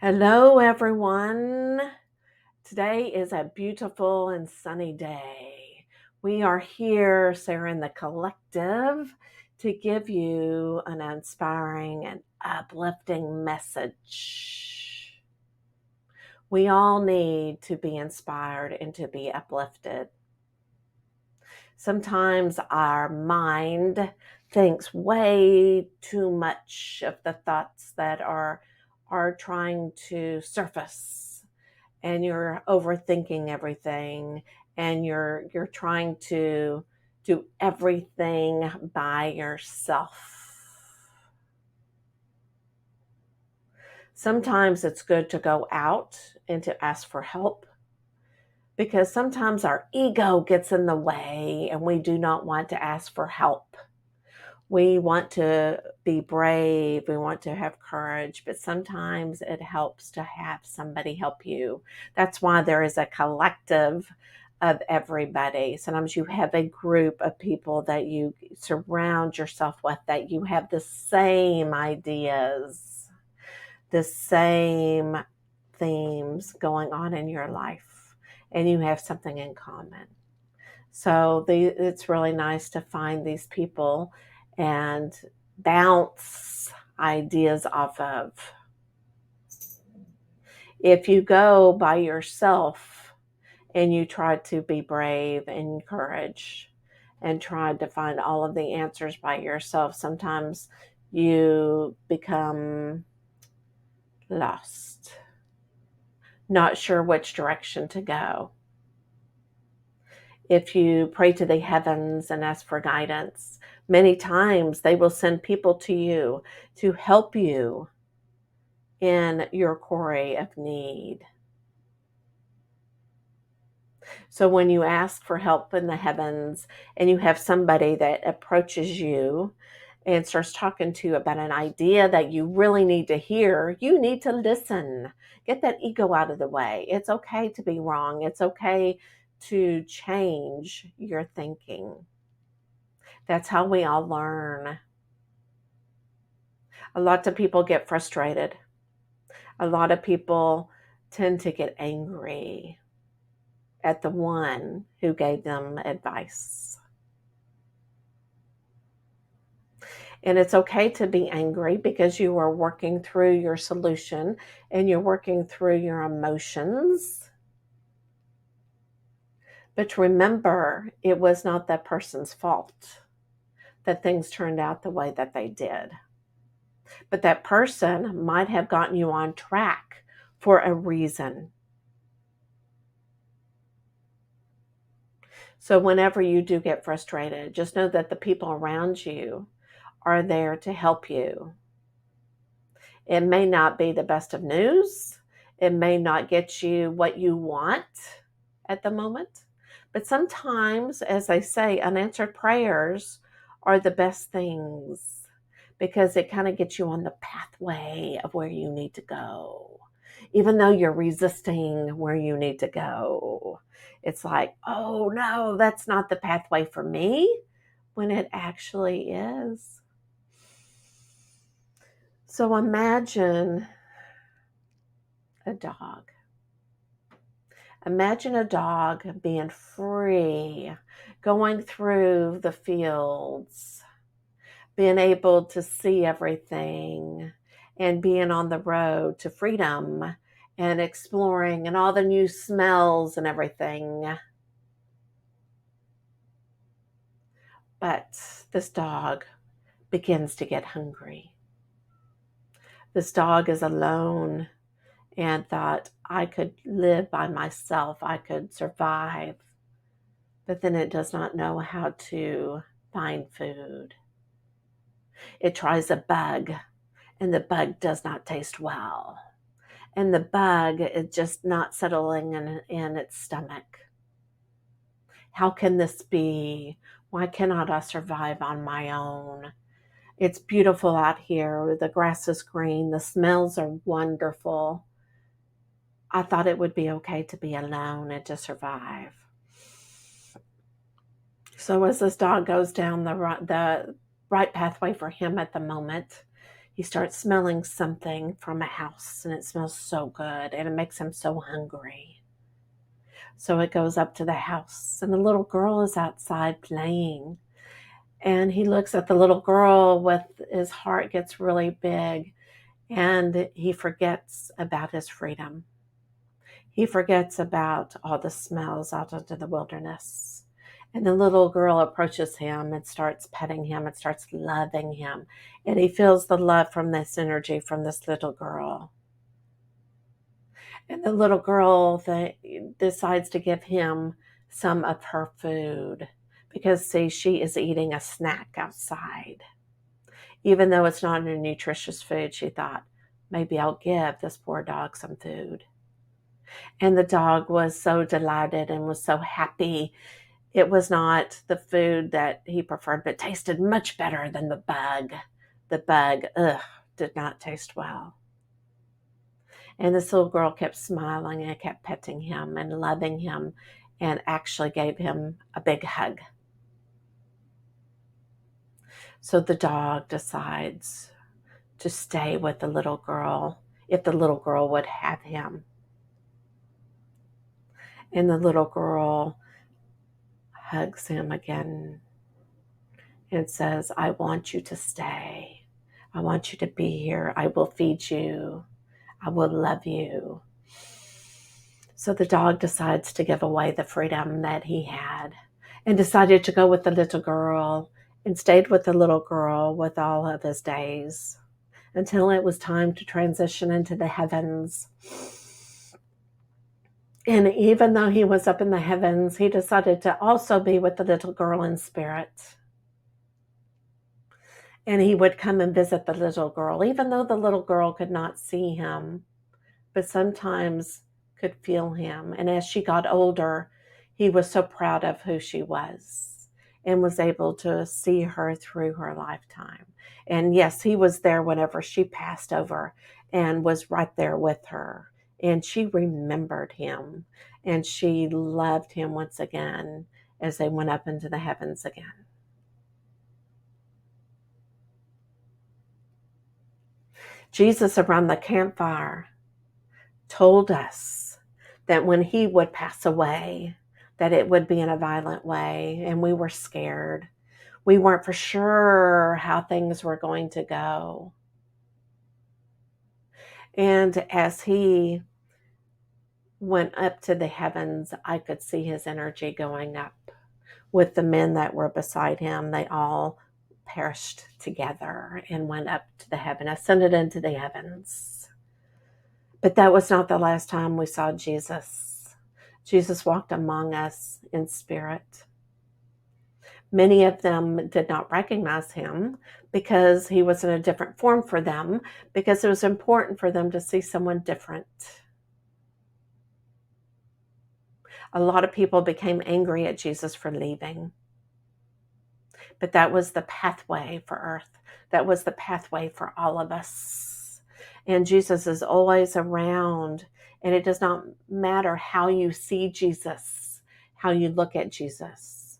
Hello, everyone. Today is a beautiful and sunny day. We are here, Sarah in the Collective, to give you an inspiring and uplifting message. We all need to be inspired and to be uplifted. Sometimes our mind thinks way too much of the thoughts that are trying to surface, and you're overthinking everything, and you're trying to do everything by yourself. Sometimes it's good to go out and to ask for help, because sometimes our ego gets in the way and we do not want to ask for help. We want to be brave, we want to have courage, but sometimes it helps to have somebody help you. That's why there is a collective of everybody. Sometimes you have a group of people that you surround yourself with, that you have the same ideas, the same themes going on in your life, and you have something in common. So it's really nice to find these people and bounce ideas off of. If you go by yourself and you try to be brave and encourage and try to find all of the answers by yourself, sometimes you become lost, not sure which direction to go. If you pray to the heavens and ask for guidance, many times they will send people to you to help you in your quarry of need. So when you ask for help in the heavens and you have somebody that approaches you and starts talking to you about an idea that you really need to hear, you need to listen. Get that ego out of the way. It's okay to be wrong. It's okay to change your thinking. That's how we all learn. A lot of people get frustrated. A lot of people tend to get angry at the one who gave them advice. And it's okay to be angry, because you are working through your solution and you're working through your emotions. But remember, it was not that person's fault that things turned out the way that they did. But that person might have gotten you on track for a reason. So whenever you do get frustrated, just know that the people around you are there to help you. It may not be the best of news. It may not get you what you want at the moment. But sometimes, as I say, unanswered prayers are the best things, because it kind of gets you on the pathway of where you need to go. Even though you're resisting where you need to go, it's like, oh no, that's not the pathway for me, when it actually is. So imagine a dog. Imagine a dog being free, going through the fields, being able to see everything, and being on the road to freedom and exploring and all the new smells and everything. But this dog begins to get hungry. This dog is alone and thought, I could live by myself, I could survive. But then it does not know how to find food. It tries a bug, and the bug does not taste well. And the bug is just not settling in its stomach. How can this be? Why cannot I survive on my own? It's beautiful out here. The grass is green. The smells are wonderful. I thought it would be okay to be alone and to survive. So as this dog goes down the right pathway for him at the moment, he starts smelling something from a house, and it smells so good, and it makes him so hungry. So it goes up to the house, and the little girl is outside playing. And he looks at the little girl with his heart gets really big, and he forgets about his freedom. He forgets about all the smells out into the wilderness. And the little girl approaches him and starts petting him and starts loving him. And he feels the love from this energy from this little girl. And the little girl decides to give him some of her food because, see, she is eating a snack outside. Even though it's not a nutritious food, she thought, maybe I'll give this poor dog some food. And the dog was so delighted and was so happy. It was not the food that he preferred, but tasted much better than the bug. The bug, did not taste well. And this little girl kept smiling and kept petting him and loving him and actually gave him a big hug. So the dog decides to stay with the little girl if the little girl would have him. And the little girl hugs him again and says, I want you to stay. I want you to be here. I will feed you. I will love you. So the dog decides to give away the freedom that he had and decided to go with the little girl and stayed with the little girl with all of his days until it was time to transition into the heavens. And even though he was up in the heavens, he decided to also be with the little girl in spirit. And he would come and visit the little girl, even though the little girl could not see him, but sometimes could feel him. And as she got older, he was so proud of who she was and was able to see her through her lifetime. And yes, he was there whenever she passed over and was right there with her. And she remembered him and she loved him once again as they went up into the heavens again. Jesus around the campfire told us that when he would pass away, that it would be in a violent way, and we were scared. We weren't for sure how things were going to go. And as he went up to the heavens, I could see his energy going up with the men that were beside him. They all perished together and went up to the heaven, ascended into the heavens. But that was not the last time we saw Jesus. Jesus walked among us in spirit. Many of them did not recognize him because he was in a different form for them, because it was important for them to see someone different. A lot of people became angry at Jesus for leaving. But that was the pathway for earth. That was the pathway for all of us. And Jesus is always around. And it does not matter how you see Jesus, how you look at Jesus.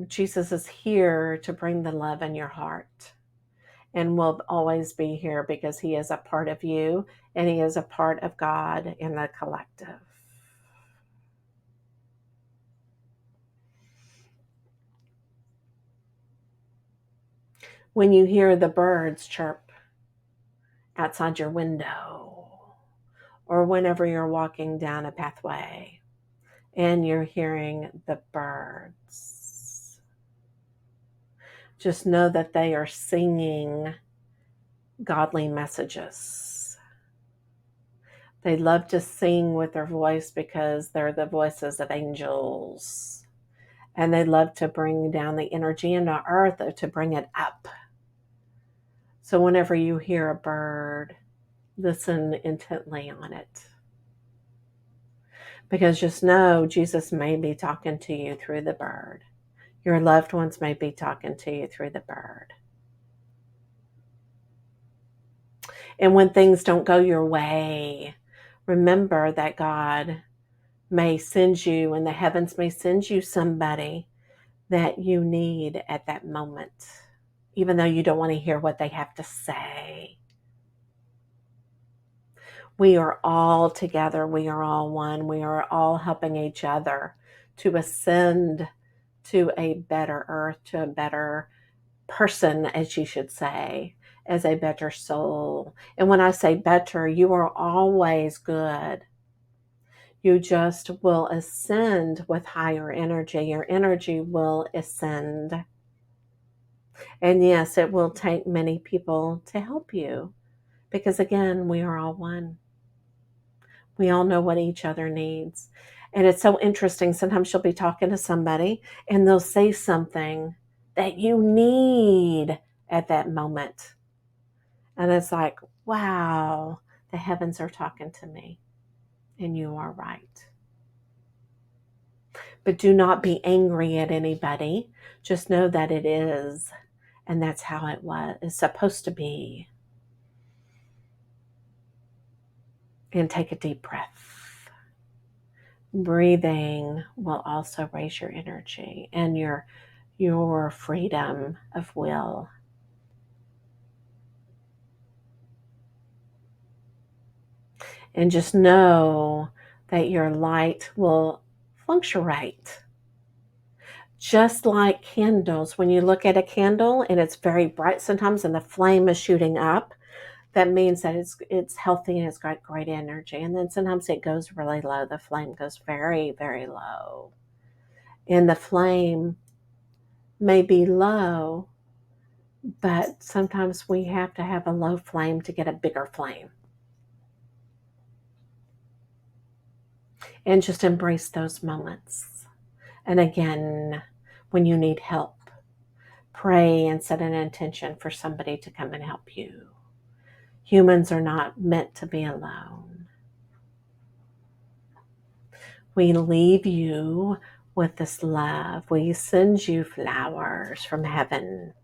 Jesus is here to bring the love in your heart. And will always be here because he is a part of you and he is a part of God in the collective. When you hear the birds chirp outside your window, or whenever you're walking down a pathway and you're hearing the birds, just know that they are singing godly messages. They love to sing with their voice because they're the voices of angels. And they love to bring down the energy into earth, to bring it up. So whenever you hear a bird, listen intently on it. Because just know Jesus may be talking to you through the bird. Your loved ones may be talking to you through the bird. And when things don't go your way, remember that God may send you, and the heavens may send you somebody that you need at that moment, even though you don't want to hear what they have to say. We are all together. We are all one. We are all helping each other to ascend to a better earth, to a better person, as you should say, as a better soul. And when I say better, you are always good. You just will ascend with higher energy. Your energy will ascend. And yes, it will take many people to help you because, again, we are all one. We all know what each other needs. And it's so interesting. Sometimes you'll be talking to somebody and they'll say something that you need at that moment. And it's like, wow, the heavens are talking to me. And you are right. But do not be angry at anybody. Just know that it is. And that's how it was. It's supposed to be. And take a deep breath. Breathing will also raise your energy and your freedom of will. And just know that your light will fluctuate. Just like candles, when you look at a candle and it's very bright sometimes and the flame is shooting up, that means that it's healthy and it's got great energy. And then sometimes it goes really low. The flame goes very, very low. And the flame may be low, but sometimes we have to have a low flame to get a bigger flame. And just embrace those moments. And again, when you need help, pray and set an intention for somebody to come and help you. Humans are not meant to be alone. We leave you with this love. We send you flowers from heaven.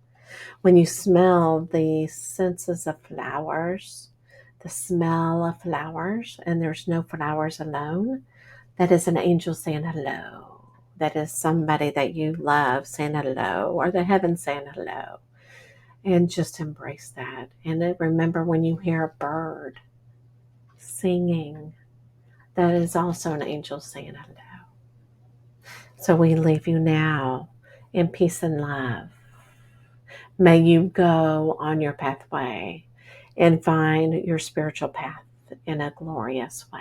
When you smell the senses of flowers, the smell of flowers, and there's no flowers alone, that is an angel saying hello. That is somebody that you love saying hello, or the heavens saying hello. And just embrace that. And then remember, when you hear a bird singing, that is also an angel saying hello. So we leave you now in peace and love. May you go on your pathway and find your spiritual path in a glorious way.